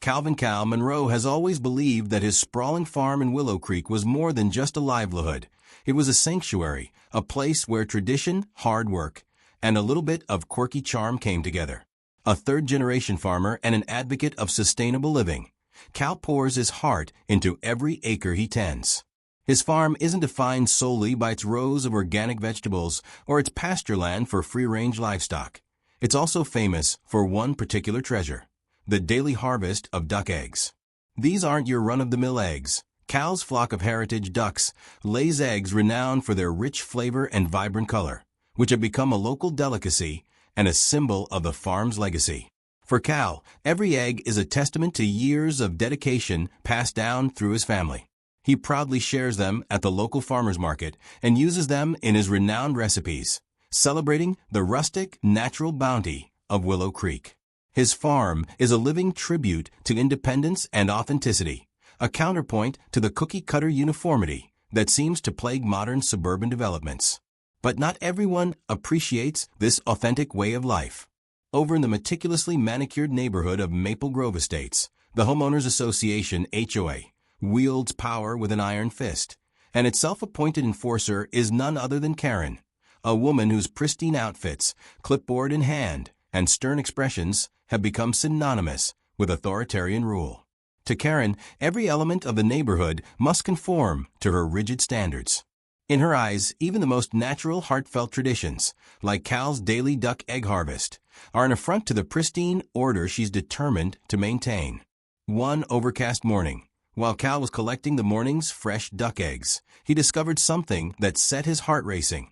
Cal Monroe has always believed that his sprawling farm in Willow Creek was more than just a livelihood. It was a sanctuary, a place where tradition, hard work, and a little bit of quirky charm came together. A third-generation farmer and an advocate of sustainable living, Cal pours his heart into every acre he tends. His farm isn't defined solely by its rows of organic vegetables or its pasture land for free-range livestock. It's also famous for one particular treasure: the daily harvest of duck eggs. These aren't your run-of-the-mill eggs. Cal's flock of heritage ducks lays eggs renowned for their rich flavor and vibrant color, which have become a local delicacy and a symbol of the farm's legacy. For Cal, every egg is a testament to years of dedication passed down through his family. He proudly shares them at the local farmers market and uses them in his renowned recipes, celebrating the rustic, natural bounty of Willow Creek. His farm is a living tribute to independence and authenticity, a counterpoint to the cookie-cutter uniformity that seems to plague modern suburban developments. But not everyone appreciates this authentic way of life. Over in the meticulously manicured neighborhood of Maple Grove Estates, the Homeowners Association HOA wields power with an iron fist, and its self-appointed enforcer is none other than Kerren, a woman whose pristine outfits, clipboard in hand, and stern expressions have become synonymous with authoritarian rule. To Kerren, every element of the neighborhood must conform to her rigid standards. In her eyes, even the most natural, heartfelt traditions, like Cal's daily duck egg harvest, are an affront to the pristine order she's determined to maintain. One overcast morning, while Cal was collecting the morning's fresh duck eggs, he discovered something that set his heart racing.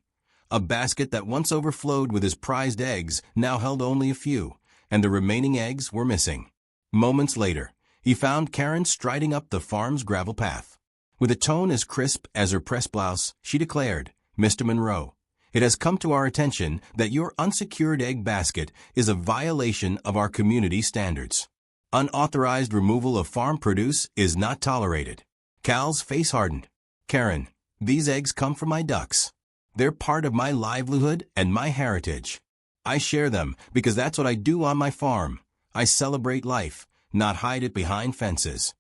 A basket that once overflowed with his prized eggs now held only a few, and the remaining eggs were missing. Moments later, he found Kerren striding up the farm's gravel path. With a tone as crisp as her pressed blouse, she declared, "Mr. Monroe, it has come to our attention that your unsecured egg basket is a violation of our community standards. Unauthorized removal of farm produce is not tolerated." Cal's face hardened. "Kerren, these eggs come from my ducks. They're part of my livelihood and my heritage. I share them because that's what I do on my farm. I celebrate life, not hide it behind fences."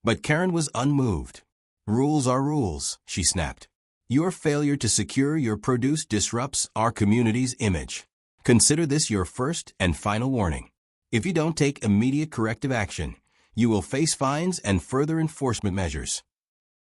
But Kerren was unmoved. "Rules are rules," she snapped. "Your failure to secure your produce disrupts our community's image. Consider this your first and final warning. If you don't take immediate corrective action, you will face fines and further enforcement measures."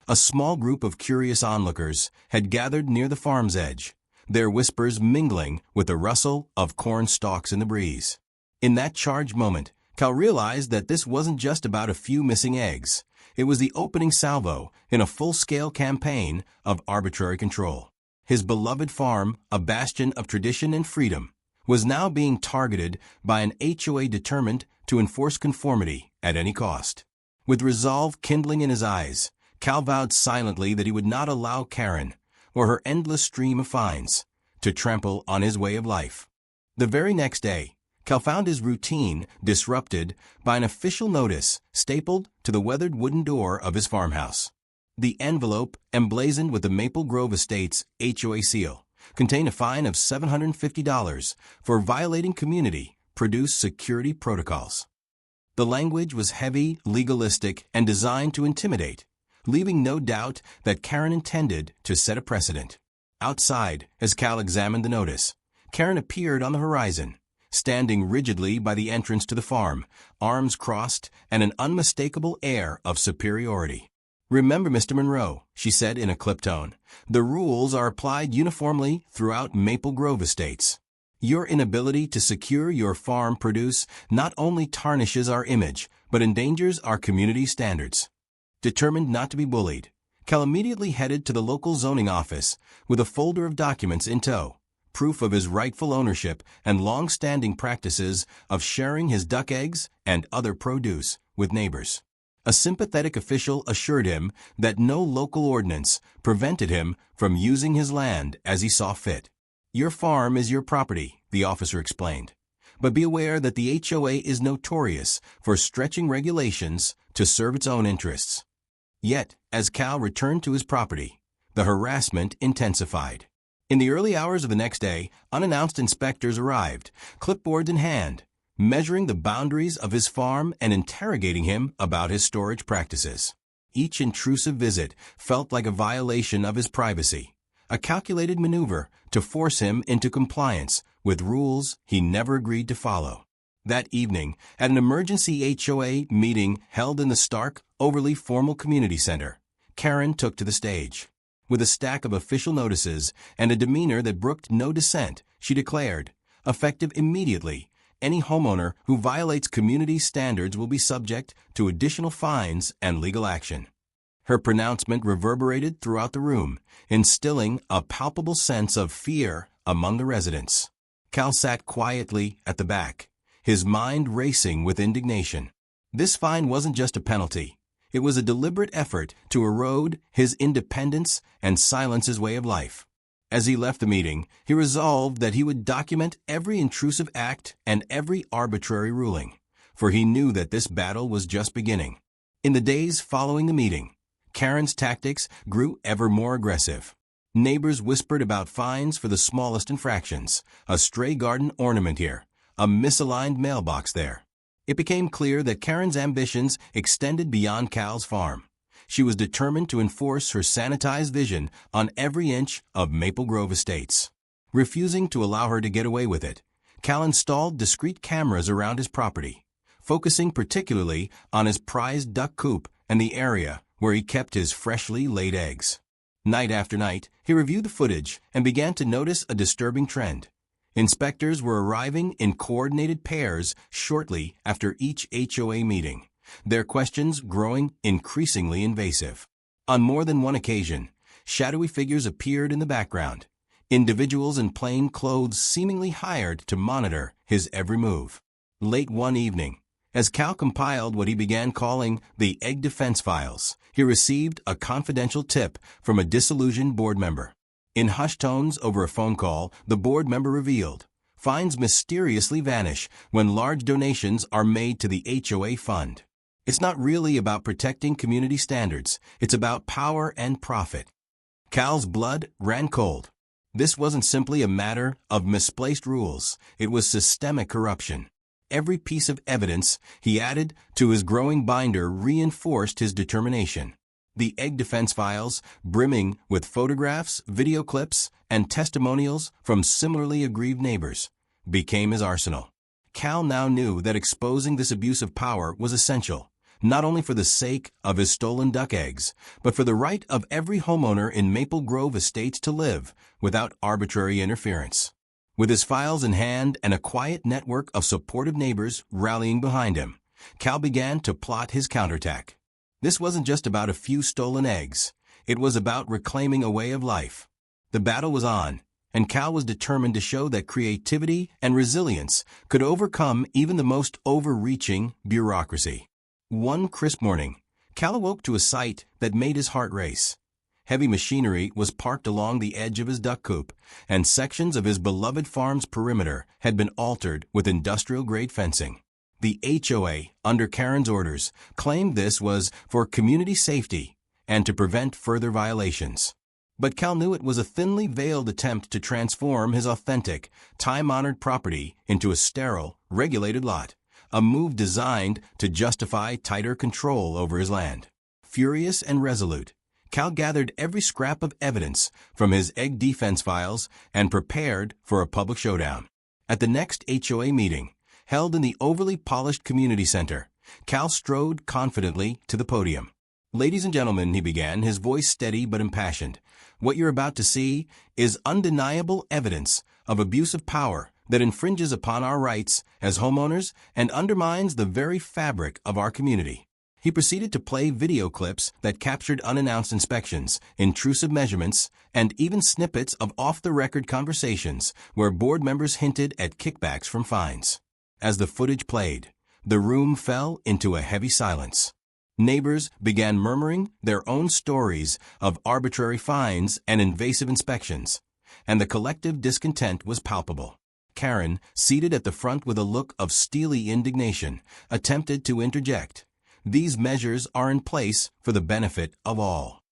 A small group of curious onlookers had gathered near the farm's edge, their whispers mingling with the rustle of corn stalks in the breeze. In that charged moment, Cal realized that this wasn't just about a few missing eggs. It was the opening salvo in a full-scale campaign of arbitrary control. His beloved farm, a bastion of tradition and freedom, was now being targeted by an HOA determined to enforce conformity at any cost. With resolve kindling in his eyes, Cal vowed silently that he would not allow Kerren, or her endless stream of fines, to trample on his way of life. The very next day, Cal found his routine disrupted by an official notice stapled to the weathered wooden door of his farmhouse. The envelope, emblazoned with the Maple Grove Estates HOA seal, contained a fine of $750 for violating community produce security protocols. The language was heavy, legalistic, and designed to intimidate, leaving no doubt that Kerren intended to set a precedent. Outside, as Cal examined the notice, Kerren appeared on the horizon, standing rigidly by the entrance to the farm, arms crossed and an unmistakable air of superiority. "Remember, Mr. Monroe," she said in a clipped tone, "the rules are applied uniformly throughout Maple Grove Estates. Your inability to secure your farm produce not only tarnishes our image, but endangers our community standards." Determined not to be bullied, Cal immediately headed to the local zoning office with a folder of documents in tow, proof of his rightful ownership and long-standing practices of sharing his duck eggs and other produce with neighbors. A sympathetic official assured him that no local ordinance prevented him from using his land as he saw fit. "Your farm is your property," the officer explained, "but be aware that the HOA is notorious for stretching regulations to serve its own interests." Yet, as Cal returned to his property, the harassment intensified. In the early hours of the next day, unannounced inspectors arrived, clipboards in hand, measuring the boundaries of his farm and interrogating him about his storage practices. Each intrusive visit felt like a violation of his privacy, a calculated maneuver to force him into compliance with rules he never agreed to follow. That evening, at an emergency HOA meeting held in the stark, overly formal community center, Kerren took to the stage. With a stack of official notices and a demeanor that brooked no dissent, she declared, effective immediately, any homeowner who violates community standards will be subject to additional fines and legal action. Her pronouncement reverberated throughout the room, instilling a palpable sense of fear among the residents. Cal sat quietly at the back, his mind racing with indignation. This fine wasn't just a penalty. It was a deliberate effort to erode his independence and silence his way of life. As he left the meeting, he resolved that he would document every intrusive act and every arbitrary ruling, for he knew that this battle was just beginning. In the days following the meeting, Kerren's tactics grew ever more aggressive. Neighbors whispered about fines for the smallest infractions, a stray garden ornament here, a misaligned mailbox there. It became clear that Kerren's ambitions extended beyond Cal's farm. She was determined to enforce her sanitized vision on every inch of Maple Grove Estates. Refusing to allow her to get away with it, Cal installed discreet cameras around his property, focusing particularly on his prized duck coop and the area where he kept his freshly laid eggs. Night after night, he reviewed the footage and began to notice a disturbing trend. Inspectors were arriving in coordinated pairs shortly after each HOA meeting, their questions growing increasingly invasive. On more than one occasion, shadowy figures appeared in the background, individuals in plain clothes seemingly hired to monitor his every move. Late one evening, as Cal compiled what he began calling the Egg Defense Files, he received a confidential tip from a disillusioned board member. In hushed tones over a phone call, the board member revealed, fines mysteriously vanish when large donations are made to the HOA fund. It's not really about protecting community standards, it's about power and profit. Cal's blood ran cold. This wasn't simply a matter of misplaced rules, it was systemic corruption. Every piece of evidence he added to his growing binder reinforced his determination. The Egg Defense Files, brimming with photographs, video clips, and testimonials from similarly aggrieved neighbors, became his arsenal. Cal now knew that exposing this abuse of power was essential, not only for the sake of his stolen duck eggs, but for the right of every homeowner in Maple Grove Estates to live without arbitrary interference. With his files in hand and a quiet network of supportive neighbors rallying behind him, Cal began to plot his counterattack. This wasn't just about a few stolen eggs. It was about reclaiming a way of life. The battle was on, and Cal was determined to show that creativity and resilience could overcome even the most overreaching bureaucracy. One crisp morning, Cal awoke to a sight that made his heart race. Heavy machinery was parked along the edge of his duck coop, and sections of his beloved farm's perimeter had been altered with industrial-grade fencing. The HOA, under Kerren's orders, claimed this was for community safety and to prevent further violations. But Cal knew it was a thinly veiled attempt to transform his authentic, time-honored property into a sterile, regulated lot, a move designed to justify tighter control over his land. Furious and resolute, Cal gathered every scrap of evidence from his Egg Defense Files and prepared for a public showdown. At the next HOA meeting, held in the overly polished community center, Cal strode confidently to the podium. "Ladies and gentlemen," he began, his voice steady but impassioned, "what you're about to see is undeniable evidence of abuse of power that infringes upon our rights as homeowners and undermines the very fabric of our community." He proceeded to play video clips that captured unannounced inspections, intrusive measurements, and even snippets of off-the-record conversations where board members hinted at kickbacks from fines. As the footage played, the room fell into a heavy silence. Neighbors began murmuring their own stories of arbitrary fines and invasive inspections, and the collective discontent was palpable. Kerren, seated at the front with a look of steely indignation, attempted to interject. "These measures are in place for the benefit of all."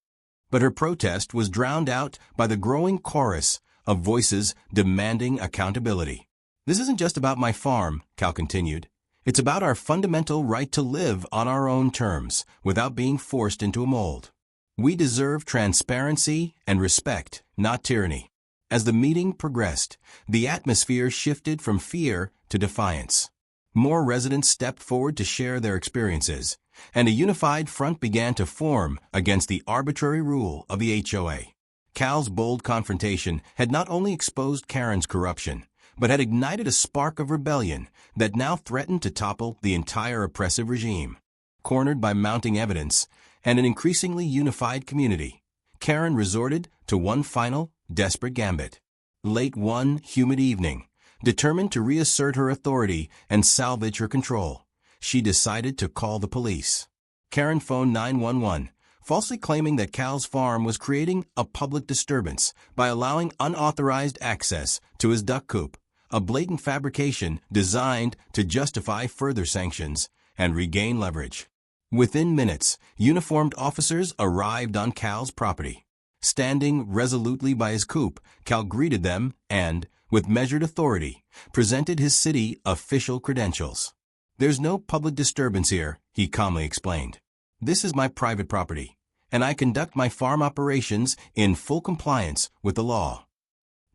But her protest was drowned out by the growing chorus of voices demanding accountability. This isn't just about my farm, Cal continued. It's about our fundamental right to live on our own terms, without being forced into a mold. We deserve transparency and respect, not tyranny. As the meeting progressed, the atmosphere shifted from fear to defiance. More residents stepped forward to share their experiences, and a unified front began to form against the arbitrary rule of the HOA. Cal's bold confrontation had not only exposed Kerren's corruption, but had ignited a spark of rebellion that now threatened to topple the entire oppressive regime. Cornered by mounting evidence and an increasingly unified community, Kerren resorted to one final, desperate gambit. Late one humid evening, determined to reassert her authority and salvage her control, she decided to call the police. Kerren phoned 911, falsely claiming that Cal's farm was creating a public disturbance by allowing unauthorized access to his duck coop, a blatant fabrication designed to justify further sanctions and regain leverage. Within minutes, uniformed officers arrived on Cal's property. Standing resolutely by his coop, Cal greeted them and, with measured authority, presented his city official credentials. "There's no public disturbance here," he calmly explained. "This is my private property, and I conduct my farm operations in full compliance with the law."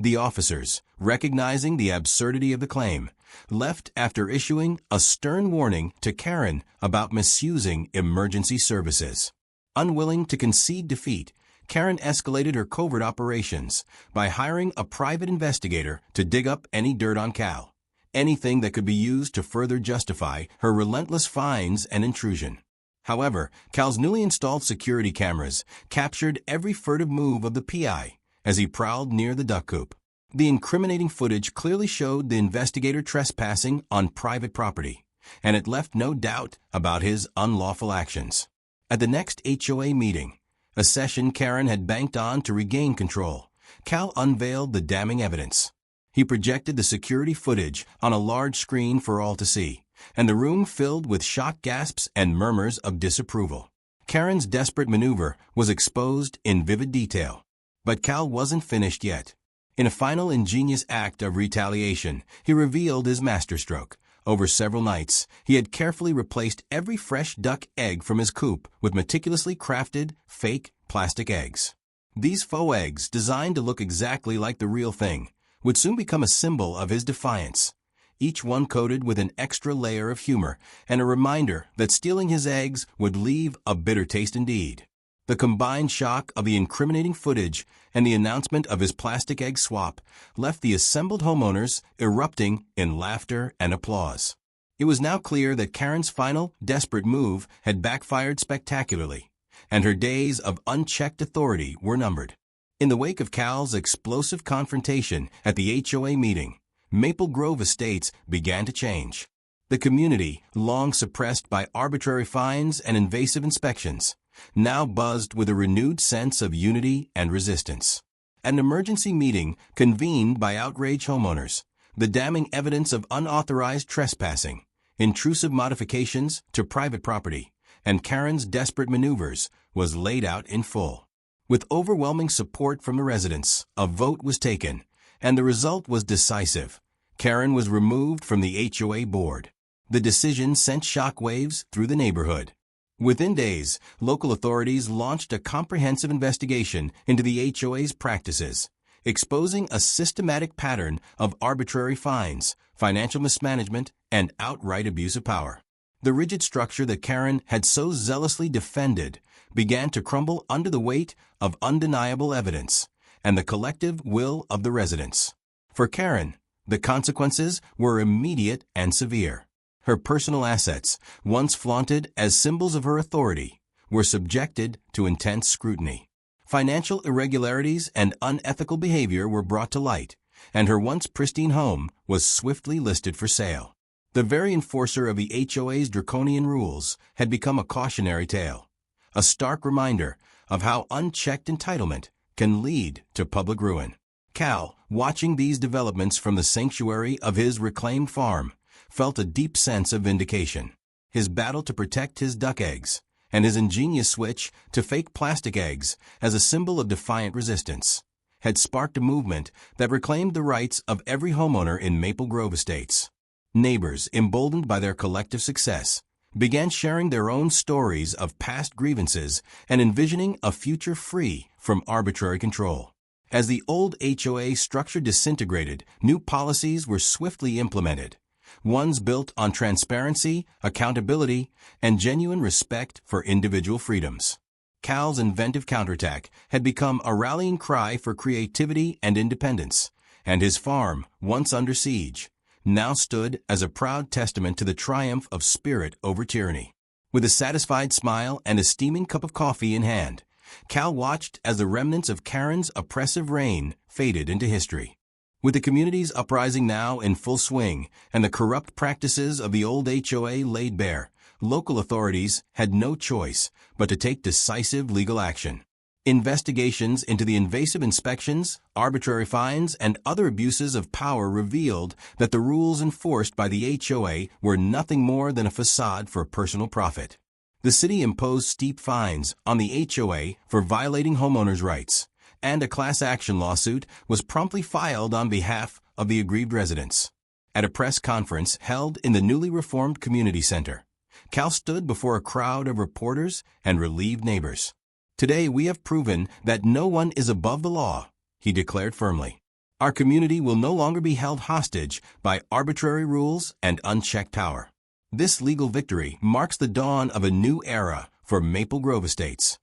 The officers, recognizing the absurdity of the claim, left after issuing a stern warning to Kerren about misusing emergency services. Unwilling to concede defeat, Kerren escalated her covert operations by hiring a private investigator to dig up any dirt on Cal, anything that could be used to further justify her relentless fines and intrusion. However, Cal's newly installed security cameras captured every furtive move of the PI as he prowled near the duck coop. The incriminating footage clearly showed the investigator trespassing on private property, and it left no doubt about his unlawful actions. At the next HOA meeting, a session Kerren had banked on to regain control, Cal unveiled the damning evidence. He projected the security footage on a large screen for all to see, and the room filled with shocked gasps and murmurs of disapproval. Kerren's desperate maneuver was exposed in vivid detail. But Cal wasn't finished yet. In a final ingenious act of retaliation, he revealed his masterstroke. Over several nights, he had carefully replaced every fresh duck egg from his coop with meticulously crafted, fake plastic eggs. These faux eggs, designed to look exactly like the real thing, would soon become a symbol of his defiance, each one coated with an extra layer of humor and a reminder that stealing his eggs would leave a bitter taste indeed. The combined shock of the incriminating footage and the announcement of his plastic egg swap left the assembled homeowners erupting in laughter and applause. It was now clear that Kerren's final, desperate move had backfired spectacularly, and her days of unchecked authority were numbered. In the wake of Cal's explosive confrontation at the HOA meeting, Maple Grove Estates began to change. The community, long suppressed by arbitrary fines and invasive inspections, now buzzed with a renewed sense of unity and resistance. At an emergency meeting convened by outraged homeowners, the damning evidence of unauthorized trespassing, intrusive modifications to private property, and Kerren's desperate maneuvers was laid out in full. With overwhelming support from the residents, a vote was taken, and the result was decisive. Kerren was removed from the HOA board. The decision sent shockwaves through the neighborhood. Within days, local authorities launched a comprehensive investigation into the HOA's practices, exposing a systematic pattern of arbitrary fines, financial mismanagement, and outright abuse of power. The rigid structure that Kerren had so zealously defended began to crumble under the weight of undeniable evidence and the collective will of the residents. For Kerren, the consequences were immediate and severe. Her personal assets, once flaunted as symbols of her authority, were subjected to intense scrutiny. Financial irregularities and unethical behavior were brought to light, and her once pristine home was swiftly listed for sale. The very enforcer of the HOA's draconian rules had become a cautionary tale, a stark reminder of how unchecked entitlement can lead to public ruin. Cal, watching these developments from the sanctuary of his reclaimed farm, felt a deep sense of vindication. His battle to protect his duck eggs, and his ingenious switch to fake plastic eggs as a symbol of defiant resistance, had sparked a movement that reclaimed the rights of every homeowner in Maple Grove Estates. Neighbors, emboldened by their collective success, began sharing their own stories of past grievances and envisioning a future free from arbitrary control. As the old HOA structure disintegrated, new policies were swiftly implemented, ones built on transparency, accountability, and genuine respect for individual freedoms. Cal's inventive counterattack had become a rallying cry for creativity and independence, and his farm, once under siege, now stood as a proud testament to the triumph of spirit over tyranny. With a satisfied smile and a steaming cup of coffee in hand, Cal watched as the remnants of Kerren's oppressive reign faded into history. With the community's uprising now in full swing and the corrupt practices of the old HOA laid bare, local authorities had no choice but to take decisive legal action. Investigations into the invasive inspections, arbitrary fines, and other abuses of power revealed that the rules enforced by the HOA were nothing more than a facade for personal profit. The city imposed steep fines on the HOA for violating homeowners' rights, and a class action lawsuit was promptly filed on behalf of the aggrieved residents. At a press conference held in the newly reformed community center, Cal stood before a crowd of reporters and relieved neighbors. "Today we have proven that no one is above the law," he declared firmly. "Our community will no longer be held hostage by arbitrary rules and unchecked power." This legal victory marks the dawn of a new era for Maple Grove Estates.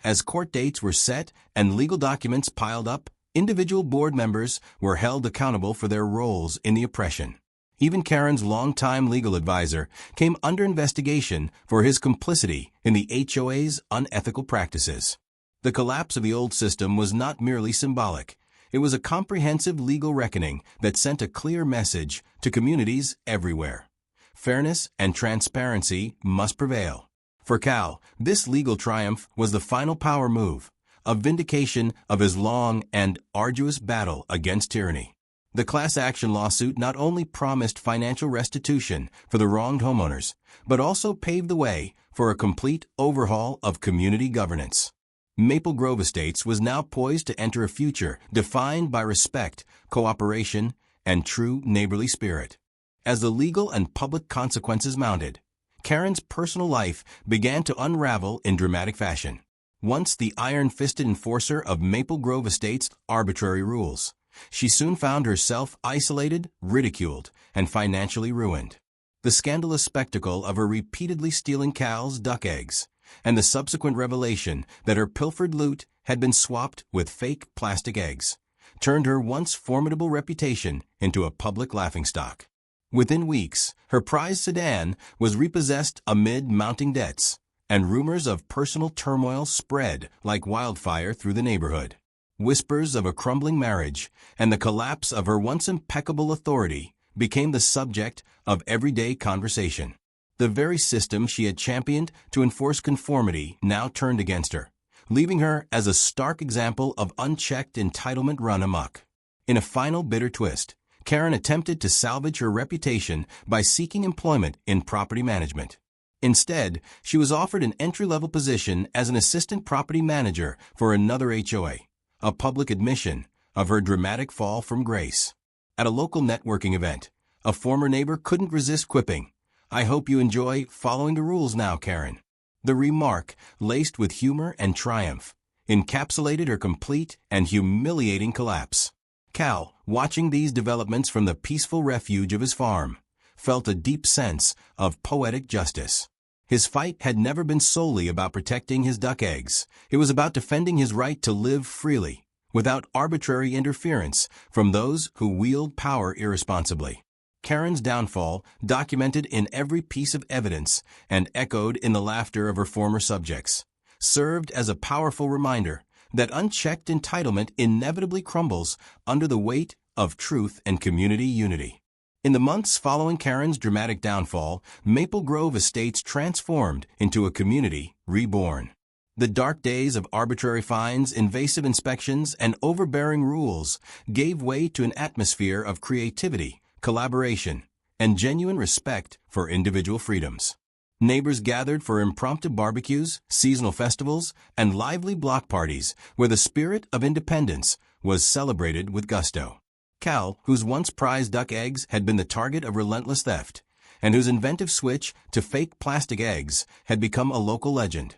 As court dates were set and legal documents piled up, individual board members were held accountable for their roles in the oppression. Even Kerren's longtime legal advisor came under investigation for his complicity in the HOA's unethical practices. The collapse of the old system was not merely symbolic. It was a comprehensive legal reckoning that sent a clear message to communities everywhere. Fairness and transparency must prevail. For Cal, this legal triumph was the final power move, a vindication of his long and arduous battle against tyranny. The class action lawsuit not only promised financial restitution for the wronged homeowners, but also paved the way for a complete overhaul of community governance. Maple Grove Estates was now poised to enter a future defined by respect, cooperation, and true neighborly spirit. As the legal and public consequences mounted, Kerren's personal life began to unravel in dramatic fashion. Once the iron-fisted enforcer of Maple Grove Estates' arbitrary rules, she soon found herself isolated, ridiculed, and financially ruined. The scandalous spectacle of her repeatedly stealing Cal's duck eggs, and the subsequent revelation that her pilfered loot had been swapped with fake plastic eggs, turned her once formidable reputation into a public laughingstock. Within weeks, her prized sedan was repossessed amid mounting debts, and rumors of personal turmoil spread like wildfire through the neighborhood. Whispers of a crumbling marriage and the collapse of her once impeccable authority became the subject of everyday conversation. The very system she had championed to enforce conformity now turned against her, leaving her as a stark example of unchecked entitlement run amok. In a final bitter twist, Kerren attempted to salvage her reputation by seeking employment in property management. Instead, she was offered an entry-level position as an assistant property manager for another HOA, a public admission of her dramatic fall from grace. At a local networking event, a former neighbor couldn't resist quipping, "I hope you enjoy following the rules now, Kerren." The remark, laced with humor and triumph, encapsulated her complete and humiliating collapse. Cal, watching these developments from the peaceful refuge of his farm, felt a deep sense of poetic justice. His fight had never been solely about protecting his duck eggs. It was about defending his right to live freely, without arbitrary interference from those who wield power irresponsibly. Kerren's downfall, documented in every piece of evidence and echoed in the laughter of her former subjects, served as a powerful reminder that unchecked entitlement inevitably crumbles under the weight of truth and community unity. In the months following Kerren's dramatic downfall, Maple Grove Estates transformed into a community reborn. The dark days of arbitrary fines, invasive inspections, and overbearing rules gave way to an atmosphere of creativity, collaboration, and genuine respect for individual freedoms. Neighbors gathered for impromptu barbecues, seasonal festivals, and lively block parties where the spirit of independence was celebrated with gusto. Cal, whose once prized duck eggs had been the target of relentless theft, and whose inventive switch to fake plastic eggs had become a local legend,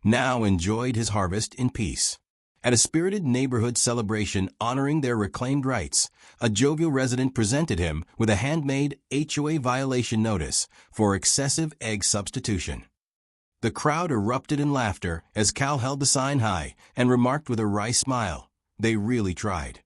now enjoyed his harvest in peace. At a spirited neighborhood celebration honoring their reclaimed rights, a jovial resident presented him with a handmade HOA violation notice for excessive egg substitution. The crowd erupted in laughter as Cal held the sign high and remarked with a wry smile, "They really tried."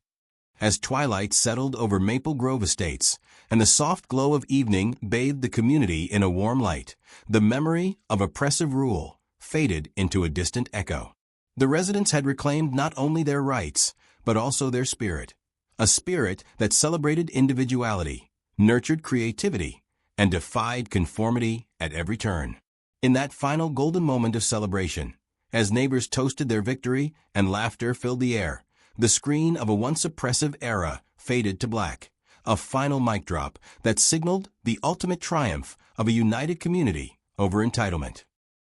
As twilight settled over Maple Grove Estates and the soft glow of evening bathed the community in a warm light, the memory of oppressive rule faded into a distant echo. The residents had reclaimed not only their rights, but also their spirit, a spirit that celebrated individuality, nurtured creativity, and defied conformity at every turn. In that final golden moment of celebration, as neighbors toasted their victory and laughter filled the air, the screen of a once oppressive era faded to black, a final mic drop that signaled the ultimate triumph of a united community over entitlement.